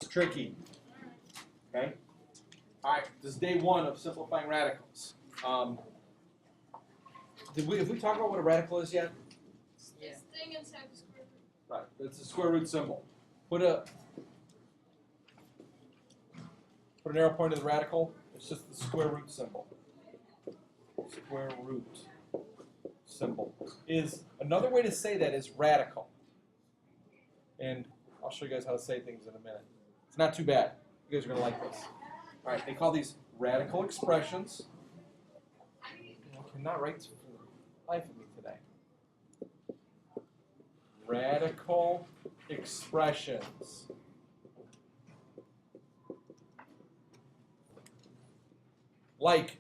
tricky. Okay? All right, this is day one of simplifying radicals. Have we talked about what a radical is yet? Yeah. This thing inside the square root. Right, it's a square root symbol. Put an arrow point to the radical. It's just the square root symbol. Square root symbol is another way to say that is radical. And I'll show you guys how to say things in a minute. It's not too bad. You guys are going to like this. All right, they call these radical expressions. I cannot write for the life of me today. Radical expressions. Like,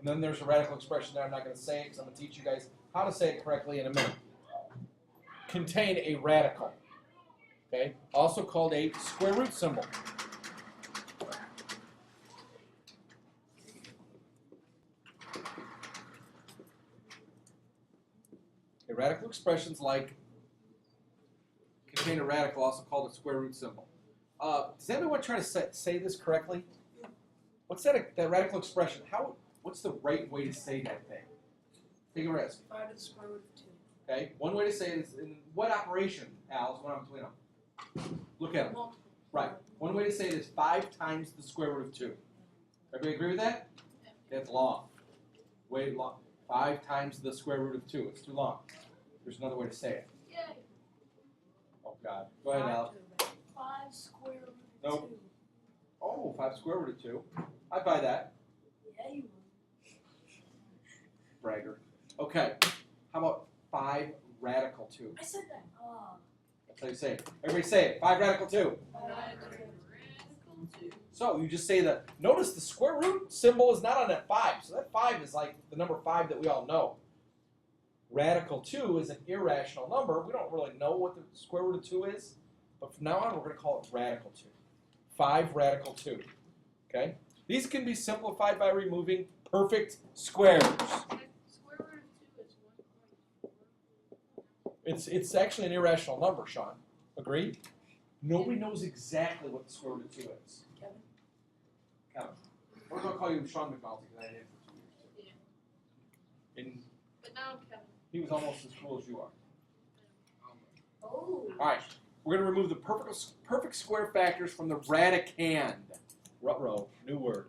and then there's a radical expression there. I'm not going to say it because I'm going to teach you guys how to say it correctly in a minute. Contain a radical. Okay, also called a square root symbol. Okay, radical expressions like contain a radical, also called a square root symbol. Does anyone try to say this correctly? What's that radical expression? What's the right way to say that thing? Take a risk. 5 to the square root of 2. Okay, one way to say it is in what operation, Al, is what I'm between them? Look at them. Multiple. Right. One way to say it is 5 times the square root of 2. Everybody agree with that? Yeah. That's long. Way long. 5 times the square root of 2. It's too long. There's another way to say it. Yay. Oh, God. Go ahead, Al. 5 square root of Nope. 2. Oh, 5 square root of 2. I'd buy that. Yeah, you would. Bragger. Okay. How about 5 radical 2? I said that. That's how you say it. Everybody say it. 5 radical 2. Radical 2. So you just say that. Notice the square root symbol is not on that 5. So that 5 is like the number 5 that we all know. Radical 2 is an irrational number. We don't really know what the square root of 2 is. But from now on, we're going to call it radical 2. 5 radical 2. Okay? These can be simplified by removing perfect squares. Square root of 2 is 1.4. It's actually an irrational number, Sean. Agree? Nobody knows exactly what the square root of 2 is. Kevin? Kevin. We're going to call you Sean McNulty because I did it for 2 years too. Yeah. And But now Kevin. he was almost as cool as you are. Oh. All right. We're going to remove the perfect square factors from the radicand. Ruh-roh, new word.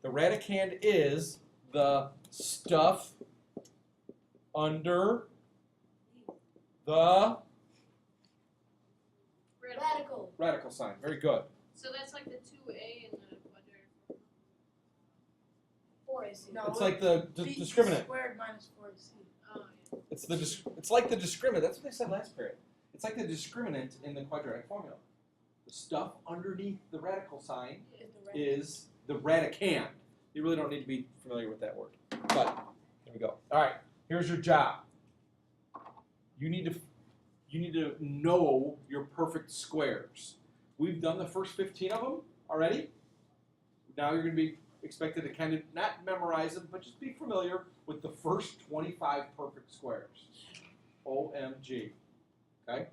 The radicand is the stuff under the radical sign. Very good. So that's like the 2a and the quadratic. 4ac. It's like the discriminant. Squared minus 4ac. Oh, yeah. It's like the discriminant. That's what they said last period. It's like the discriminant in the quadratic formula. The stuff underneath the radical sign is the radicand. You really don't need to be familiar with that word. But here we go. All right. Here's your job. You need to know your perfect squares. We've done the first 15 of them already. Now you're going to be expected to kind of not memorize them, but just be familiar with the first 25 perfect squares. OMG. Okay?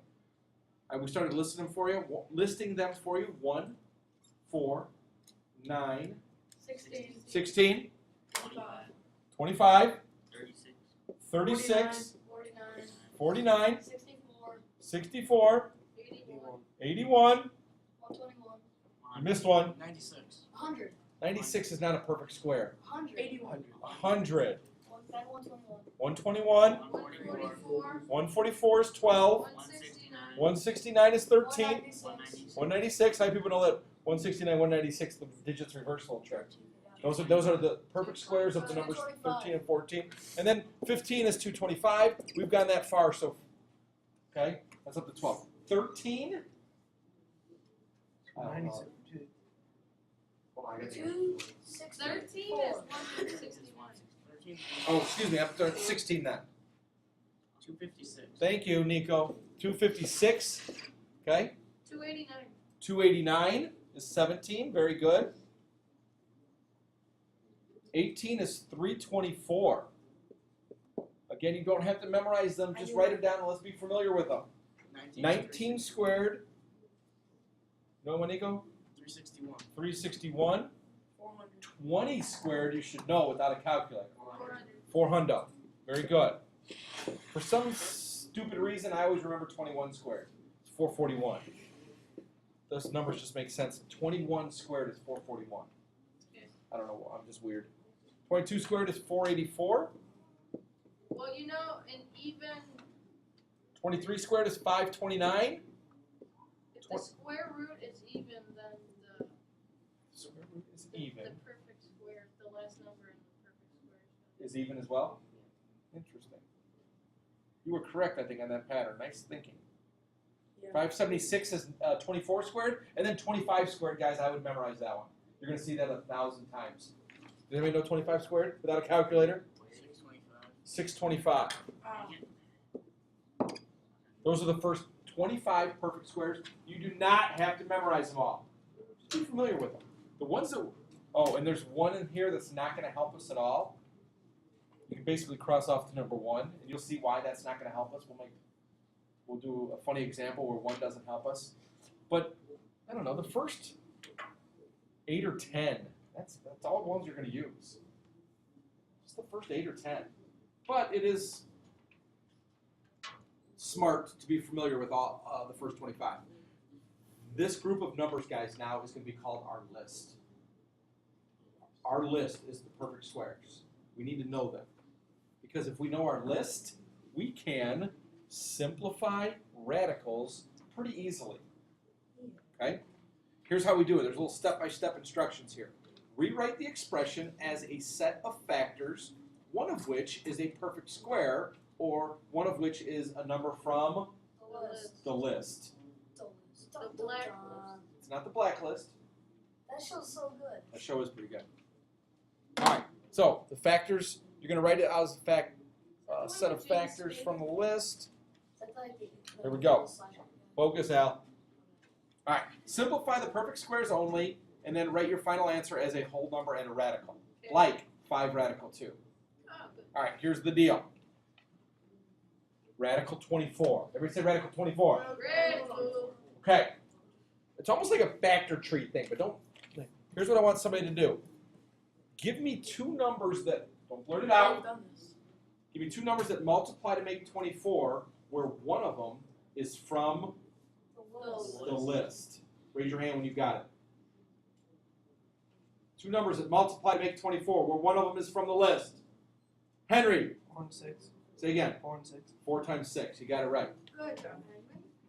We started listing them for you. 1, 4, 9, 16. 16, 25. 25, 36. 36, 49. 49, 64. 64, 81. 81. 121. You missed one. 96. 100. 96 is not a perfect square. 100. 81. 100. 121. 121. 144. 144 is 12. 169. 169 is 13. 196. 196. How do people know that 169, 196, the digits reversal trick? Those are the perfect squares of the numbers 13 and 14. And then 15 is 225. We've gone that far, so okay, that's up to 12. 13. 96. Hold on, I got the- 13 is 161. Oh, excuse me, I'm sorry, 16 then. 256. Thank you, Nico. 256. Okay. 289. 289 is 17. Very good. 18 is 324. Again, you don't have to memorize them. Just write them down and let's be familiar with them. 19 squared. No one, Nico? 361. 361. 400. 20 squared, you should know without a calculator. 400. 400. Very good. For some stupid reason, I always remember 21 squared. It's 441. Those numbers just make sense. 21 squared is 441. I don't know. I'm just weird. 22 squared is 484. Well, you know, an even, 23 squared is 529. if the square root is even, then the Square root is the even. perfect square, the last number in the perfect square Is even as well? Interesting. You were correct, I think, on that pattern. Nice thinking. Yeah. 576 is 24 squared, and then 25 squared, guys, I would memorize that one. You're going to see that 1,000 times. Does anybody know 25 squared without a calculator? 625. 625. Those are the first 25 perfect squares. You do not have to memorize them all. Just be familiar with them. The ones that, oh, and there's one in here that's not going to help us at all. You can basically cross off to number 1, and you'll see why that's not going to help us. We'll do a funny example where 1 doesn't help us. But, I don't know, the first 8 or 10, that's all the ones you're going to use. Just the first 8 or 10. But it is smart to be familiar with all the first 25. This group of numbers, guys, now is going to be called our list. Our list is the perfect squares. We need to know them. Because if we know our list, we can simplify radicals pretty easily. Okay? Here's how we do it. There's little step-by-step instructions here. Rewrite the expression as a set of factors, one of which is a perfect square, or one of which is a number from the list. The black It's not the black list. That show's so good. That show is pretty good. All right. So the factors, you're going to write it out as a set of factors from the list. Here we go. Focus, Al. All right. Simplify the perfect squares only, and then write your final answer as a whole number and a radical, like 5 radical 2. All right. Here's the deal. Radical 24. Everybody say radical 24. Radical. Okay. It's almost like a factor tree thing, but don't. Here's what I want somebody to do. Give me 2 numbers that, don't blurt it out. Give me 2 numbers that multiply to make 24, where one of them is from the list. Raise your hand when you got it. 2 numbers that multiply to make 24, where one of them is from the list. Henry. 4 and 6. Say again. 4 and 6. 4 times 6. You got it right. Good job, Henry.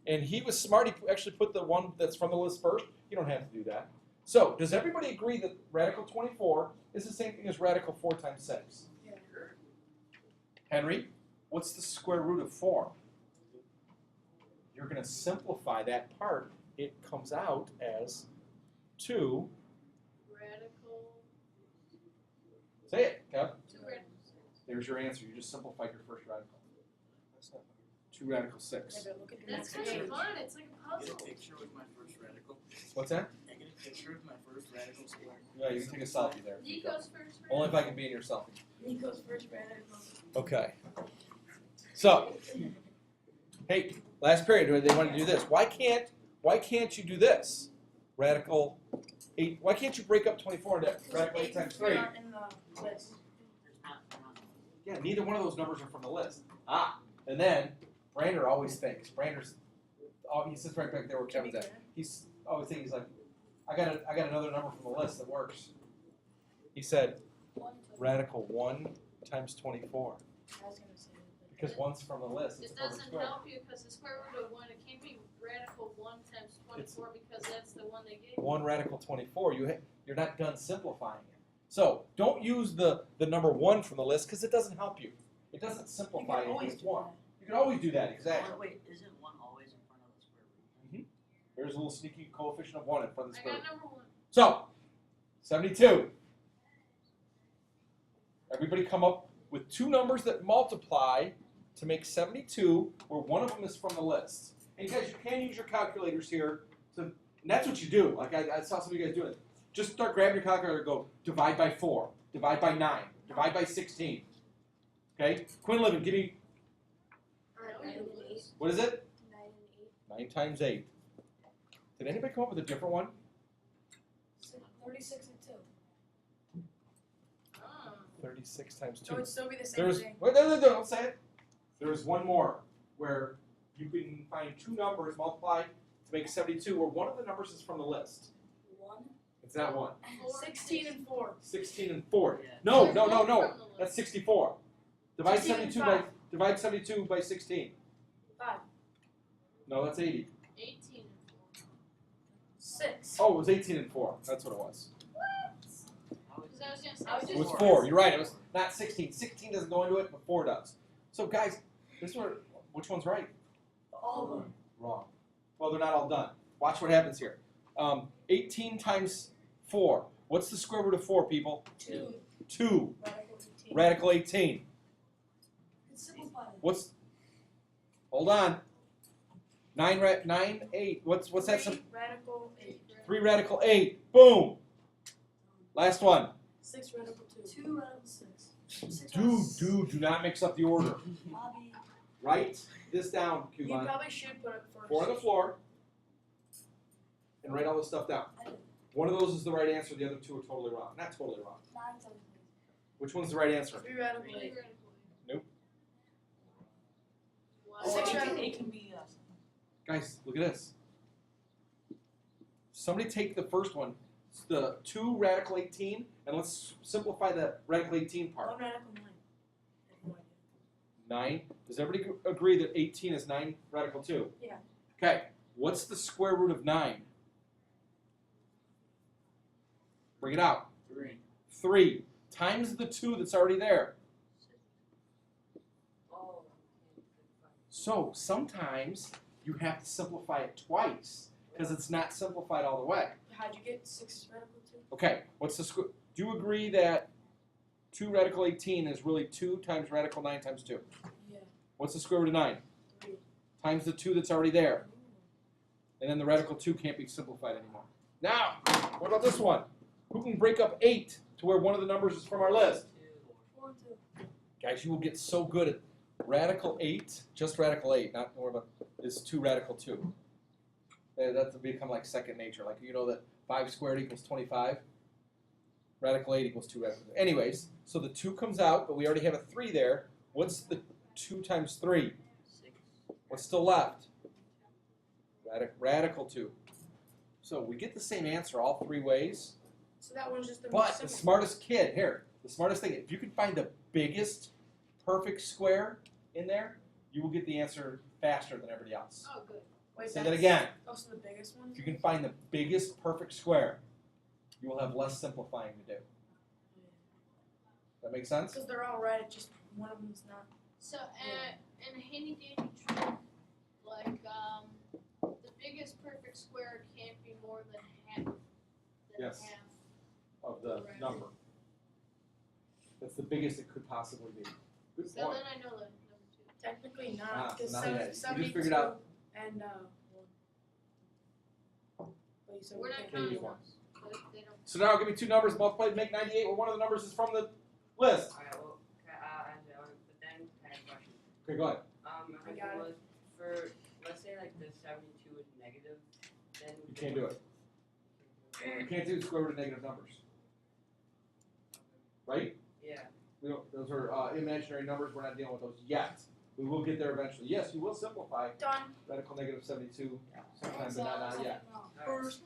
And he was smart. He actually put the one that's from the list first. You don't have to do that. So, does everybody agree that radical 24 is the same thing as radical 4 times 6? Yeah. Henry, what's the square root of 4? You're going to simplify that part. It comes out as 2. Radical. Say it, Kev. 2 radical. There's your answer. You just simplified your first radical. That's not 2 radical 6. Yeah, but look at the That's next kind picture. of fun. It's like a I get a puzzle. picture with my first radical. What's that? I get a picture of my first radical square. Yeah, you can take a selfie there. Nico's first Only if radical. I can be in your selfie. Nico's first radical. Okay. So, hey, last period, they want to do this. Why can't you do this? Radical 8. Why can't you break up 24 into radical 8 times 3? In the list. Yeah, neither one of those numbers are from the list. And then Brander always thinks. He sits right back there where Kevin's at. He's always thinking, he's like, I got another number from the list that works. He said, radical 1 times 24. I was gonna say that. Because 1's from the list. It's It a perfect doesn't square. help you because the square root of 1, it can't be radical 1 times 24 because that's the one they gave you. 1 radical 24. You're not done simplifying it. So don't use the number 1 from the list because it doesn't help you. It doesn't You simplify can it. always It's do 1. that. You can always do that, exactly. Wait, isn't 1 always in front of the square root? There's a little sneaky coefficient of 1 in front of the I square root. got number 1. So, 72. Everybody come up with 2 numbers that multiply to make 72, where one of them is from the list. And you guys, you can use your calculators here. So, and that's what you do. Like I saw some of you guys doing it. Just start grabbing your calculator and go divide by 4, divide by 9, divide by 16. Okay? Quinlivan, give me, what is it? 9 times 8. Did anybody come up with a different one? 36 and 2. 36 times So 2. it'd still be the same There's thing. wait, no, don't say it. There's one more where you can find two numbers multiplied to make 72, where one of the numbers is from the list. 1. It's not one. 16 and 4. 16 and 4. Yeah. No, There's no, no, one no. from the list. That's 64. Divide 16 and 72 by 5. divide 72 by 16. 5. No, that's 80. 18 and 4. 6. Oh, it was 18 and 4. That's what it was. Because I was going to say, I was It was just- 4. You're right. It was not 16. 16 doesn't go into it, but 4 does. So guys, which one's right? All of them. Wrong. Well, they're not all done. Watch what happens here. 18 times 4. What's the square root of 4, people? 2. 2. Radical 18. Radical 18. It's simplified. What's? Hold on. 9, 8. What's that? 3 radical 8. 3 radical 8. Boom. Last one. 6 radical 2. 2 radical 6. 6 Do not mix up the order. Bobby. Write this down, You Cuban. probably should put it first. 4 on the floor. And write all this stuff down. I did. One of those is the right answer. The other two are totally wrong. Not totally wrong. 9 times Which one's the right answer? 3 radical 8. Nope. Wow. 6 radical 8 can be Guys, look at this. Somebody take the first one, it's the 2 radical 18, and let's simplify the radical 18 part. 1 radical 9. I have no idea. 9. Does everybody agree that 18 is 9 radical 2? Yeah. Okay. What's the square root of 9? Bring it out. 3. 3 times the 2 that's already there. Oh. So sometimes you have to simplify it twice because it's not simplified all the way. How'd you get 6 radical 2? Okay, what's the square? Do you agree that 2 radical 18 is really 2 times radical 9 times 2? Yeah. What's the square root of 9? 3. Times the 2 that's already there. And then the radical 2 can't be simplified anymore. Now, what about this one? Who can break up 8 to where one of the numbers is from our list? 4 and 2. Guys, you will get so good at radical 8, just radical 8, not more about, is 2 radical 2. That's become like second nature. Like, you know that 5 squared equals 25? Radical 8 equals 2 radical 2. Anyways, so the 2 comes out, but we already have a 3 there. What's the 2 times 3? 6. What's still left? Radical 2. So we get the same answer all 3 ways. So that one's just the But most the simple. smartest kid, here, the smartest thing, if you can find the biggest perfect square in there, you will get the answer faster than everybody else. Oh, good. Wait, Say that that's again. Also the biggest one? If you can find the biggest perfect square, you will have less simplifying to do. That make sense? Because they're all right, just one of them's not. So, in a handy dandy trick, like, the biggest perfect square can't be more than half. Yes. Half. Of the Right. number. That's the biggest it could possibly be. Good So point. then I know the number 2. Technically Ah, not, so because now you had it. You just 72 figured out- and 1. But you said We're we not can't. Okay, use counting one. those. But they don't. So now give me 2 numbers multiplied to make 98, where one of the numbers is from the list. Alright, well, answer that one, but then I have a question. Okay, go ahead. I My question got it. was, for, let's say like the 72 is negative, then. You can't do it. You can't do square root of negative numbers. Right? Yeah. We don't, those are imaginary numbers. We're not dealing with those yet. We will get there eventually. Yes, you will simplify Done. radical negative 72 sometime, but not yet. Alright, First.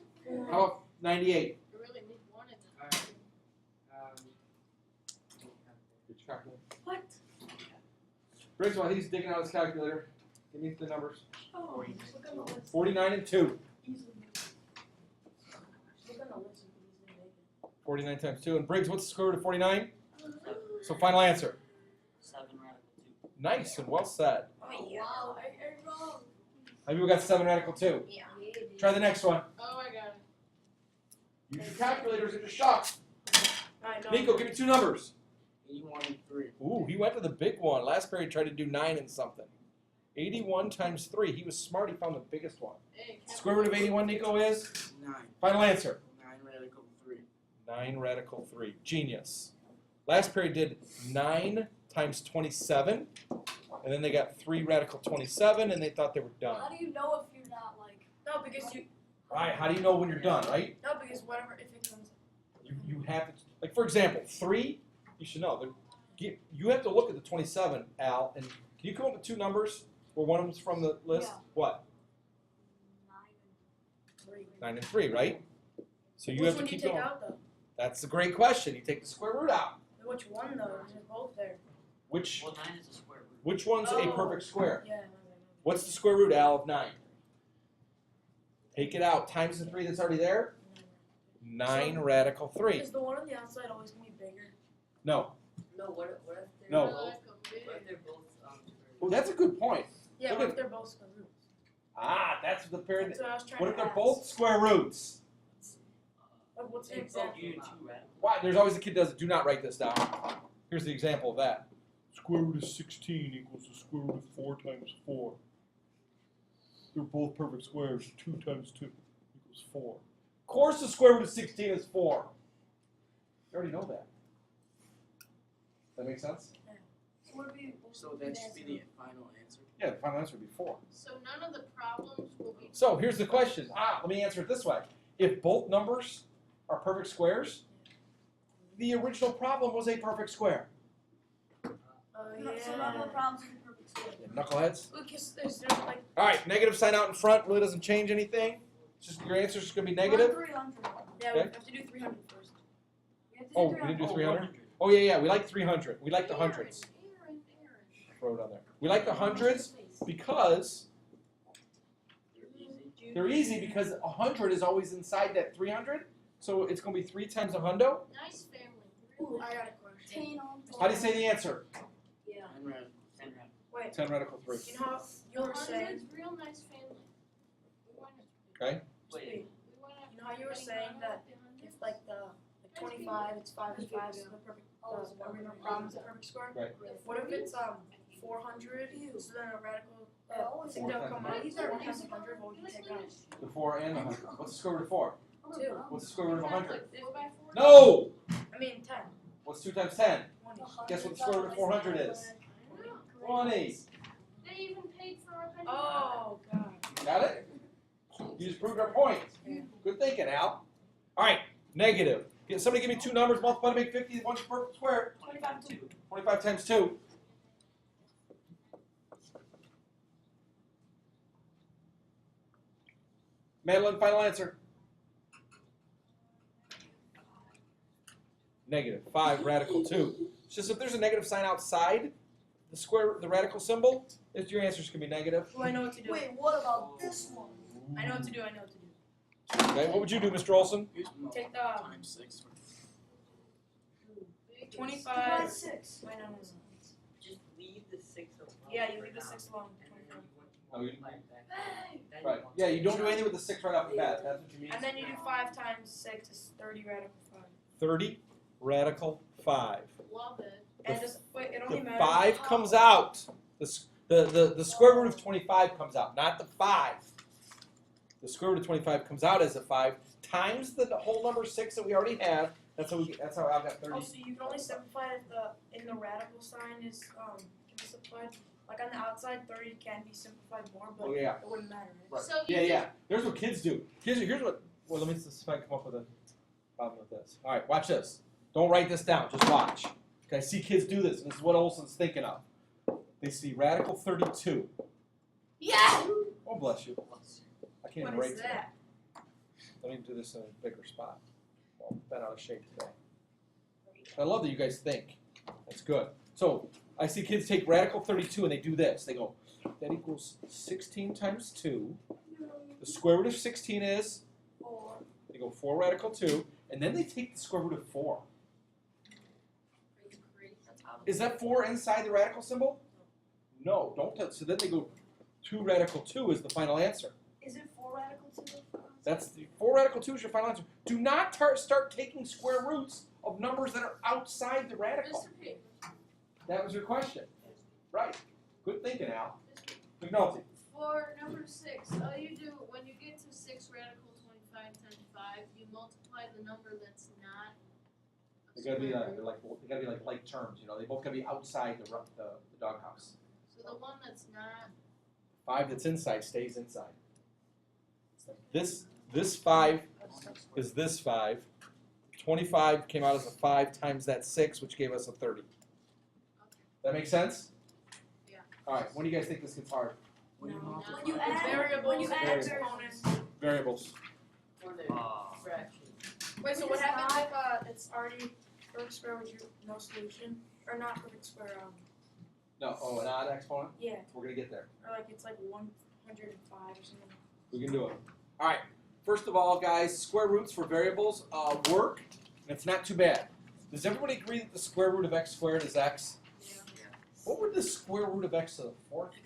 How about 98? You really need one in the Alright. Get your calculator. What? Briggs, while he's digging out his calculator, give me the numbers. Oh, look on the list. 49 and 2. Easily make it. Look on the list, you can easily make it. 49 times 2. And Briggs, what's the square root of 49? So final answer. 7 radical 2. Nice and well said. Oh, wow, I wrong. How many people got 7 radical 2? Yeah. Try the next one. Oh, I got it. Use your calculators and just shock. Alright, no. Nico, give me 2 numbers. 81 and 3. Ooh, he went to the big one. Last period tried to do 9 and something. 81 times 3. He was smart. He found the biggest one. Hey, Square root of 81, Nico, is? 9. Final answer. 9 radical 3. 9 radical 3. Genius. Last period did 9 times 27. And then they got 3 radical 27, and they thought they were done. How do you know if you're not like? No, because you. All right, how do you know when you're done, right? No, because whatever, if it comes. have to, like for example, 3, you should know, you have to look at the 27, Al, and can you come up with 2 numbers where one of them's from the list? Yeah. What? 9 and 3, right? So you Which have to one do you keep take going. out though? That's a great question. You take the square root out. Which one though? They're both there. Which Well, 9 is a square root. which one's a Oh. perfect square? Yeah. What's the square root, Al, of 9? Take it out times the 3 that's already there. 9 radical 3. Is the one on the outside always gonna be bigger? No. No, what if they're No. both? Like a What big- if they're both Well, that's a good point. Yeah. Look What at- if they're both square roots? Ah, that's the period. That's what I was trying What if to they're ask. both square roots? Like, what's an They both example? do 2 radical. Why? There's always a kid that does it. Do not write this down. Here's the example of that. Square root of 16 equals the square root of 4 times 4. They're both perfect squares. 2 times 2 equals 4. Of course the square root of 16 is 4. You already know that. Does that make sense? So that should be the final answer. Yeah, the final answer would be 4. So none of the problems will be. So here's the question. Let me answer it this way. If both numbers are perfect squares, the original problem was a perfect square. Yeah. So none of the problems are perfect square. Knuckleheads. Because there's like All right, negative sign out in front really doesn't change anything. It's just your answer's just going to be negative. 300. yeah, Okay. we have to do 300 first. We have to Oh, do we didn't 300. do 300? Oh, yeah, we like 300. We like the hundreds. Aaron. Throw it on there. We like the hundreds because they're easy because 100 is always inside that 300. So it's going to be 3 times a hundo. Nice family. Ooh, I got a question. 10 on How do you say the answer? Yeah. 10 radical. 10 radical. Wait, 10 radical 3. you know how you were saying? Real nice family. We want it. Okay. Wait, We want You know how you were saying that if like the 25, it's 5 and 5, so the perfect the original problem is a perfect square. Right. What if it's 400? So then a radical thing Four that'll times come out. These are 100. What would you take out? The 4 and the 100. What's the square root of 4? 2. What's the square root of 100? 4x4? No! I mean 10. What's 2 times 10? 20. Guess what the square root of 400 is? 20. They even paid for our penny. Oh god. Got it? You just proved our point. Good thinking, Al. All right, negative. Somebody give me 2 numbers, multiply to make 50, one's perfect square. 25 2. 25 times 2. Madeline, final answer. Negative 5 radical 2. It's just if there's a negative sign outside the square, the radical symbol, your answer's gonna be negative. Oh, I know what to do. Wait, what about this one? I know what to do. I know what to do. Okay, what would you do, Mr. Olson? Here's Take the times 6. 25. Divide 6. Wait, no. just leave the 6 alone. Yeah, you for leave the now. 6 alone. And then you want to Oh, you- multiply it back. Then Right. want Yeah, to- you don't do anything with the 6 right off the bat. That's what you mean. And then you do 5 times 6 is 30 radical 5. 30 radical 5. Love it. And just wait, it only The matters. 5 comes out. The square root of 25 comes out, not the 5. The square root of 25 comes out as a 5 times the whole number 6 that we already have. That's how I've got 30. Oh, so you can only simplify it if the in the radical sign is can be simplified. Like on the outside, 30 can be simplified more, but Oh yeah. it wouldn't matter. Right? Right. So Yeah, you yeah. Here's what kids do. Here's what. Well, let me see if I can come up with a problem with this. All right, watch this. Don't write this down. Just watch. Okay, I see kids do this, and this is what Olson's thinking of. They see radical 32. Yeah! Oh, bless you. I can't even What write is today. that? Let me do this in a bigger spot. Well, I'm been out of shape today. I love that you guys think. That's good. So I see kids take radical 32 and they do this. They go, that equals 16 times 2. The square root of 16 is, they go 4 radical 2, and then they take the square root of 4. Is that 4 inside the radical symbol? No, don't touch. So then they go 2 radical 2 is the final answer. Is it 4 radical 2? That's the 4 radical 2 is your final answer. Do not start taking square roots of numbers that are outside the radical. Mr. P. That was your question. Right. Good thinking, Al. McNulty. For number 6, all you do when you get to 6 radical 25 times 5, you multiply the number that's not. a They gotta be square like root. they gotta be like terms. You know, they both gotta be outside the doghouse. So the one that's not. 5 that's inside stays inside. This 5 is this 5. 25 came out as a 5 times that 6, which gave us a 30. That make sense? Yeah. All right, when do you guys think this gets hard? When you No. multiply. When you It's add variables. when you add Variables. exponents. Variables. For the fraction. Wait, so what It's happens not- if it's already perfect square with no solution? Or not perfect square, No, oh, an odd exponent? yeah. We're going to get there. Or like it's like 105 or something. We can do it. All right, first of all, guys, square roots for variables work, and it's not too bad. Does everybody agree that the square root of x squared is x? Yeah. What would the square root of x to the 4th be?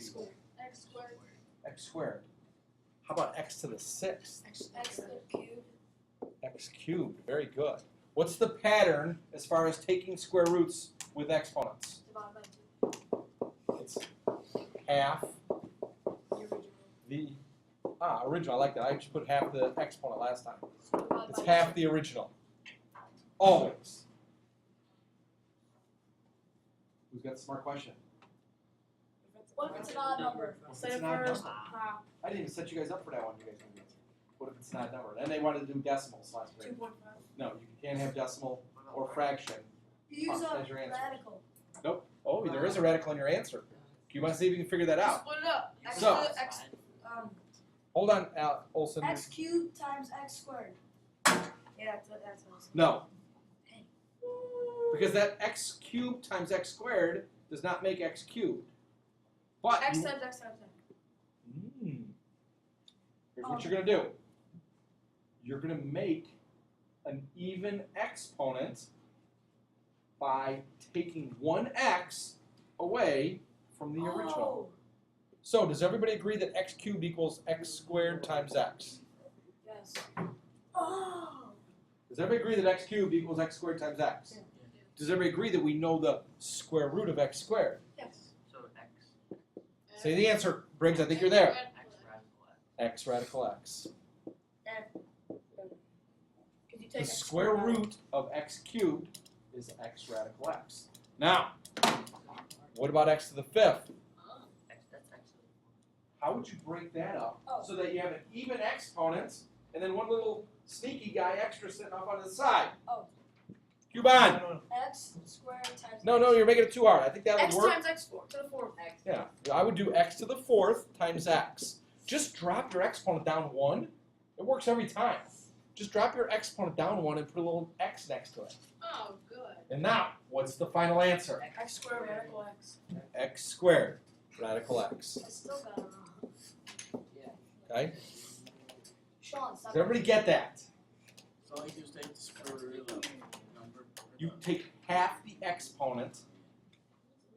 X squared. X squared. How about x to the 6th? X to the cube. X cubed. Very good. What's the pattern as far as taking square roots with exponents? Divided by 2. It's half the original. I like that. I just put half the exponent last time. Divided It's by half the original. Always. Who's got the smart question? What if it's an odd number? What if Say it's it an odd first. number? Uh, I didn't even set you guys up for that one. You guys can answer. What if it's an odd number? And they wanted to do decimals last week. 2.5. No, you can't have decimal or fraction. You use As a your answer. radical. Oh, there is a radical in your answer. Do you want to see if you can figure that out? Split it up. X So- to the X, Hold on, Olson. X cubed times X squared. Yeah, that's awesome. No. Because that x cubed times x squared does not make x cubed. But X you- times X times X. Here's what you're going to do. You're going to make an even exponent by taking one x away from the original. So does everybody agree that x cubed equals x squared times x? Yes. Does everybody agree that x cubed equals x squared times x? Yeah. Does everybody agree that we know the square root of x squared? Yes. So x, Say the answer, Briggs. I think you're there. x radical X x. radical x. Could you The take X square squared out? root of x cubed is x radical x. Now, what about x to the 5th? X, that's x. How would you break that up Oh. so that you have an even exponent and then one little sneaky guy extra sitting off on the side? Oh. Cube on. X squared times. No, you're making it too hard. I think that X would work. times X to the 4th. X. Yeah, I would do x to the 4th times x. Just drop your exponent down 1. It works every time. Just drop your exponent down 1 and put a little x next to it. Oh, good. And now, what's the final answer? X squared radical X. X squared radical x. I still got it wrong. Okay? Sean, Does everybody get that? So all you do is take the square root of the number. You take half the exponent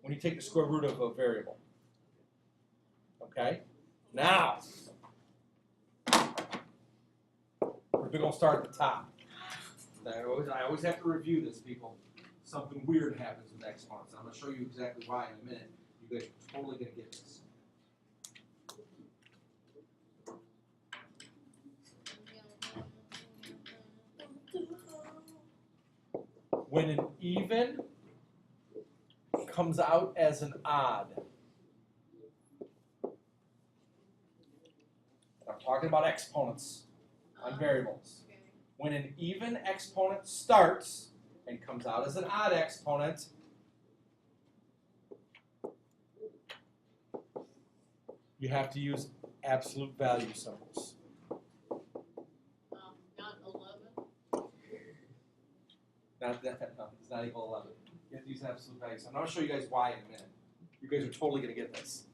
when you take the square root of a variable. Okay? Now, we're going to start at the top. I always have to review this, people. Something weird happens with exponents. I'm going to show you exactly why in a minute. You guys are totally going to get this. When an even comes out as an odd. I'm talking about exponents on variables. Okay. When an even exponent starts and comes out as an odd exponent, you have to use absolute value symbols. Not 11. Not that, no, it's not equal 11. You have to use absolute value. So I'm going to show you guys why in a minute. You guys are totally going to get this.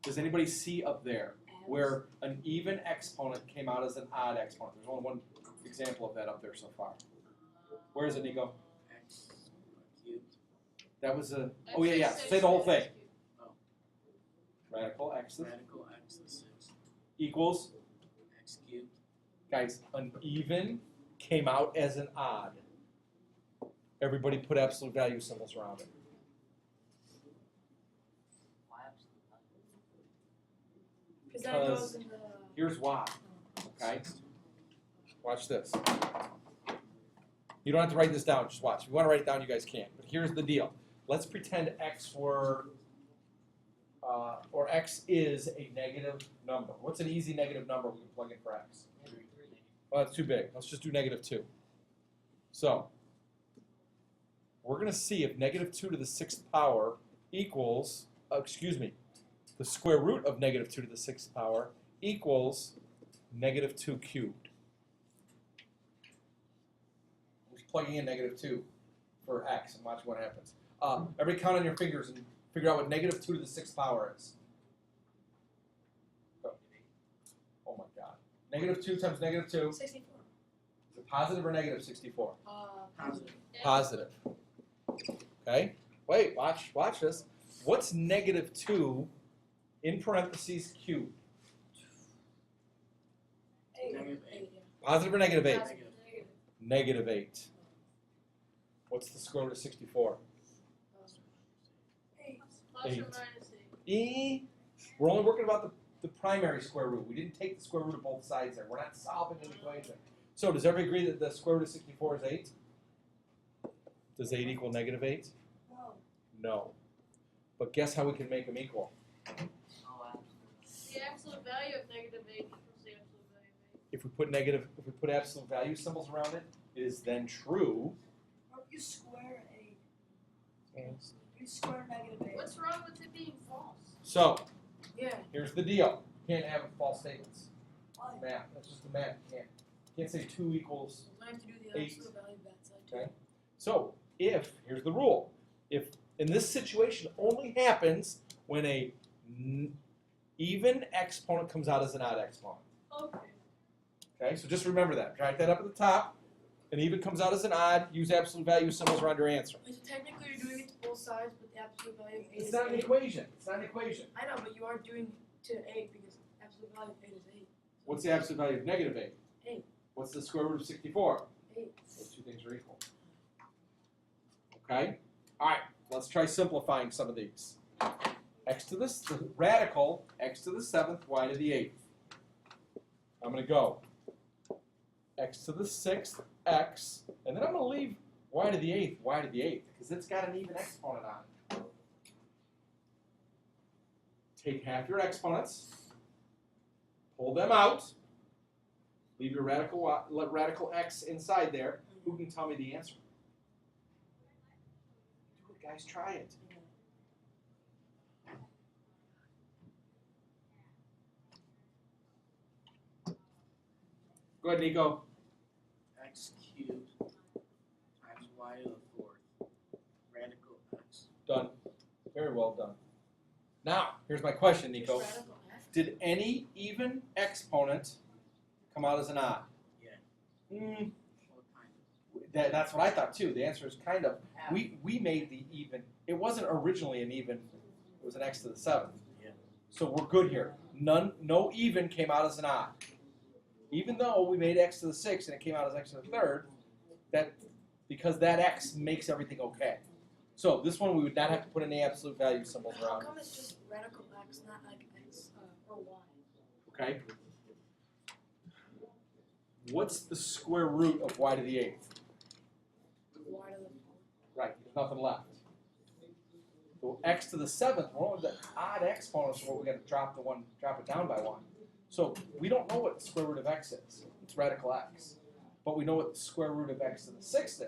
Does anybody see up there where an even exponent came out as an odd exponent? There's only one example of that up there so far. Where is it, Nico? X cubed. That was a, oh yeah, say the whole thing. Radical x Radical x to the 6th. equals, X cubed. guys, an even came out as an odd. Everybody put absolute value symbols around it. Why absolute value? Because then it Because- goes into. Here's why, okay? Watch this. You don't have to write this down, just watch. If you want to write it down, you guys can. But here's the deal. Let's pretend x were, or x is a negative number. What's an easy negative number we can plug in for x? Well, that's too big. Let's just do -2. So, we're going to see if negative 2 to the 6th power equals, the square root of negative 2 to the 6th power equals negative 2 cubed. I'm just plugging in negative 2 for x and watch what happens. Everybody count on your fingers and figure out what negative 2 to the 6th power is. Oh my god. Negative 2 times negative 2. 64. Is it positive or negative 64? Positive. Positive. Okay? Wait, watch this. What's negative 2 in parentheses cubed? 8. Negative 8. Positive or negative 8? Positive. Negative 8. What's the square root of 64? Plus or 8. minus 8. We're only working about the primary square root. We didn't take the square root of both sides there. We're not solving an equation. So does everybody agree that the square root of 64 is 8? Does 8 equal negative 8? No. No. But guess how we can make them equal? Oh, wow. The absolute value of negative 8 equals the absolute value of 8. If we put absolute value symbols around it, it is then true. Or you square 8. You square negative 8. What's wrong with it being false? So Yeah. here's the deal. You can't have false statements. Why? Math. That's just the math. You can't say 2 equals. I have to do the 8. absolute value back side. Okay. So here's the rule. If in this situation only happens when a even exponent comes out as an odd exponent. Okay. Okay, so just remember that. Write that up at the top. An even comes out as an odd. Use absolute value symbols around your answer. So technically you're doing it to both sides, but the absolute value of 8 It's is not an 8. equation. It's not an equation. I know, but you are doing to 8 because absolute value of 8 is 8. What's the absolute value of negative 8? 8. What's the square root of 64? 8. Those two things are equal. Okay? All right, let's try simplifying some of these. X to the radical, x to the 7th, y to the 8th. I'm going to go x to the 6th, x, and then I'm going to leave y to the 8th, y to the 8th, because it's got an even exponent on it. Take half your exponents, pull them out, leave your radical x inside there. Who can tell me the answer? Do it, guys, try it. Go ahead, Nico. X cubed times y to the 4th. Radical x. Done. Very well done. Now, here's my question, Nico. Radical F. Did any even exponent come out as an odd? Yeah. Mm, Well, kind that's what I thought too. The answer is kind of. We made the even. It wasn't originally an even. It was an x to the 7th. Yeah. So we're good here. No even came out as an odd. Even though we made x to the 6th and it came out as x to the 3rd, because that x makes everything okay. So this one we would not have to put any absolute value symbols How around. come it's just radical x, not like x or y? Okay. What's the square root of y to the 8th? Y to the Right, there's nothing left. So x to the 7th, we're only the odd exponents are what we got to drop it down by 1. So we don't know what the square root of x is. It's radical x. But we know what the square root of x to the 6th is.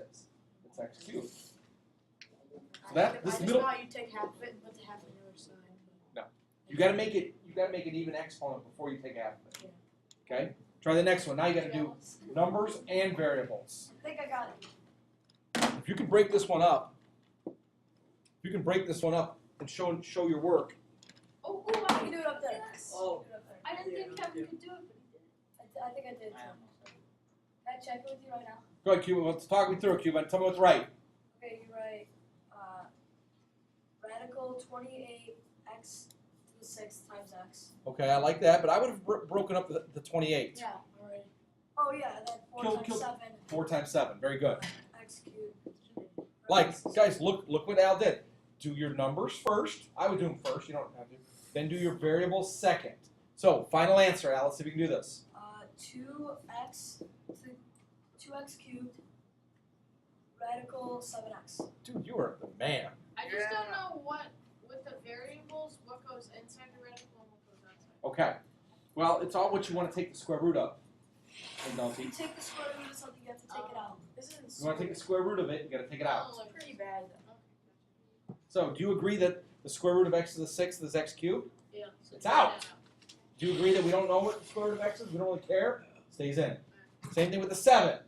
It's x cubed. So that this I just middle, thought you take half of it and put the half on the other side. No. you got to make an even exponent before you take half of it. Okay. Try the next one. Now you got to do numbers and variables. I think I got it. If you can break this one up, and show your work. Oh, I can do it up there. Yes. Oh. Do it up there. I didn't think Kevin could do it, but he did. I think I did. Wow. Can I check it with you right now? Go ahead, Cuban. Let's talk me through it, Cuban. Tell me what's right. Okay, you write radical 28x to the 6th times x. Okay, I like that, but I would have broken up the 28. Yeah, already. Oh yeah, and then 4 Kill- times kill- 7. 4 times 7. Very good. X cubed. Like, guys, look what Al did. Do your numbers first. I would do them first. You don't have to. Then do your variables second. So, final answer, Al. Let's see if we can do this. 2x cubed radical 7x. Dude, you are the man. I just don't know what, with the variables, what goes inside the radical and what goes outside. Okay. Well, it's all what you want to take the square root of. Hey, If Dante. you take the square root of something, you have to take it out. This isn't You want to take the square root of it, you got to take it out. Oh, like- Pretty bad. So, do you agree that the square root of x to the 6th is x cubed? Yeah. So It's take out. that Do you agree that we don't know what the square root of x is? We don't really care? Stays in. Same thing with the 7.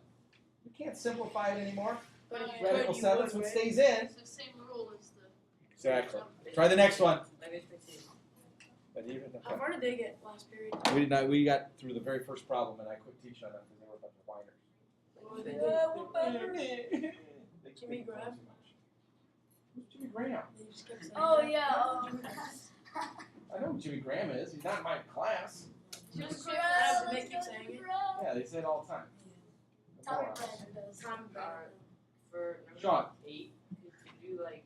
You can't simplify it anymore. But if you Radical could, you 7, would, so it right? stays in. It's the same rule as the. Exactly. Try the next one. How far did they get last period? We did not. We got through the very first problem, and I quit teaching on that because they were a bunch of whiners. Jimmy Graham? Who's Jimmy Graham? They just kept saying Oh that. yeah. I know who Jimmy Graham is. He's not in my class. Just Yeah, they keep saying it. Yeah, they say it all the time. Tommy Brandon does. Tom Brady. For Sean. number 8, could you do like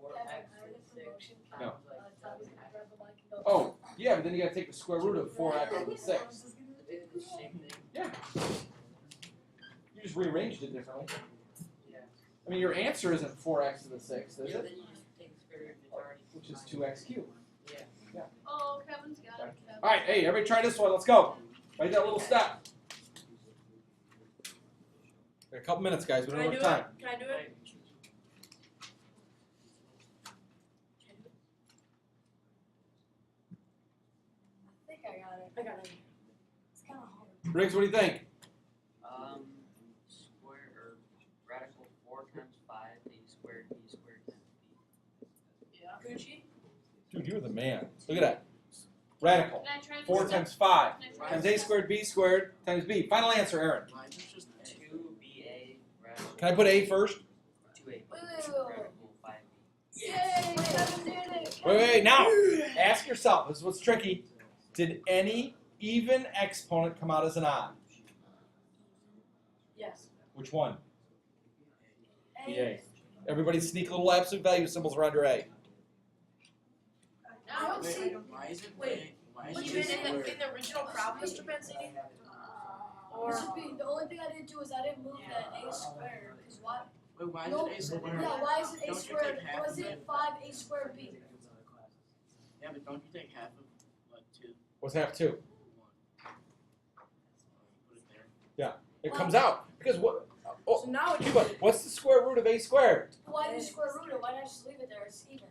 4x to the 6 No. times like 7x? Oh, yeah, but then you got to take the square root of 4x to the 6. Is it the same thing? Yeah. You just rearranged it differently. Yeah. I mean, your answer isn't 4x to the 6th, is Yeah, it? then you just take the square root and it's already Which is combined. 2x cubed. Yeah. Oh, Kevin's got it. Kevin. All right, hey, everybody try this one. Let's go. Write that little step. Got a couple minutes, guys. We Can don't I have do time. it? Can I do it? I think I got it. I got it. It's kind of hard. Riggs, what do you think? Square or radical 4 times 5, a squared, b squared times b. Yeah. Gucci? Dude, you're the man. Look at that. Radical. Can I try 4 this times step? 5 Can I try times this a step? squared b squared times b. Final answer, Aaron. Why is it just A? 2ba radical. Can I put a first? 2a Wait. radical 5b. Yay! Kevin did it. Wait, now. Ask yourself. This is what's tricky. Did any even exponent come out as an odd? Yes. Which one? A. The a. Everybody sneak little absolute value symbols around your a. Now don't see- Why is it Wait, A? Why is Even it in squared? the original problem, Mr. Pancini? Or the only thing I didn't do is I didn't move that a squared. Because why? Wait, why is No. it A squared? Yeah, why is it a Don't you squared? take half Was of it it? 5 a squared b? Yeah, but don't you take half of what, 2? What's half 2? 1. Put it there. It comes out. Because what? Oh, So now Cuba, what's the square root of a squared? Why do you square root it? Why not just leave it there? It's even.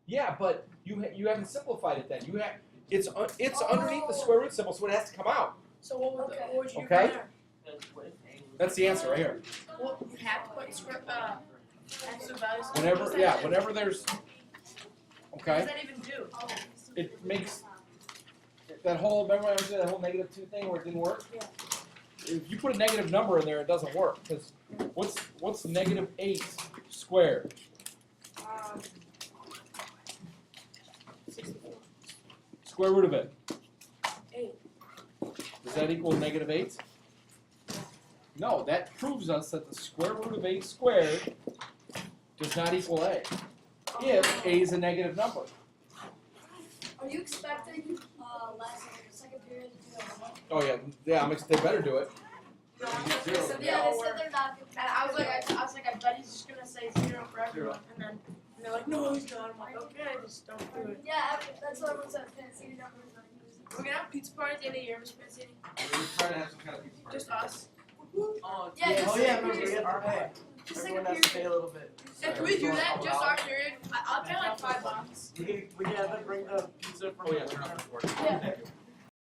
Yeah, but you haven't simplified it then. It's underneath the square root symbol, so it has to come out. So what would, Okay. what would you do Okay. there? Because what if a was That's the answer right here. Well, you have to put script, absolute values. Whenever there's, What okay, does that even do? it makes that whole, remember I said that whole -2 thing where it didn't work? Yeah. If you put a negative number in there, it doesn't work. Because what's -8 squared? 64. Square root of it. 8. Does that equal -8? No, that proves us that the square root of 8 squared does not equal a. If a is a negative number. Are you expecting second period to do that? Oh yeah, they better do it. No, Zero. they said they Yeah, all they were. said they're not. And I was like, I bet he's just gonna say 0 for everyone. And they're like, no, he's not. I'm like, okay, just don't do it. Yeah, that's what everyone said. Fancy numbers not used. We're gonna have pizza party at the end of the year, Mr. Pancini. We're trying to have some kind of pizza party. Just us. Oh, Yeah, just oh yeah, second no, period. we have to pay. Just Everyone second has to period. pay a little bit. Yeah, can we do that? Just our period? I'll pay like $5. We can have them bring the pizza from Oh yeah, turn off the board. Yeah. Thank you.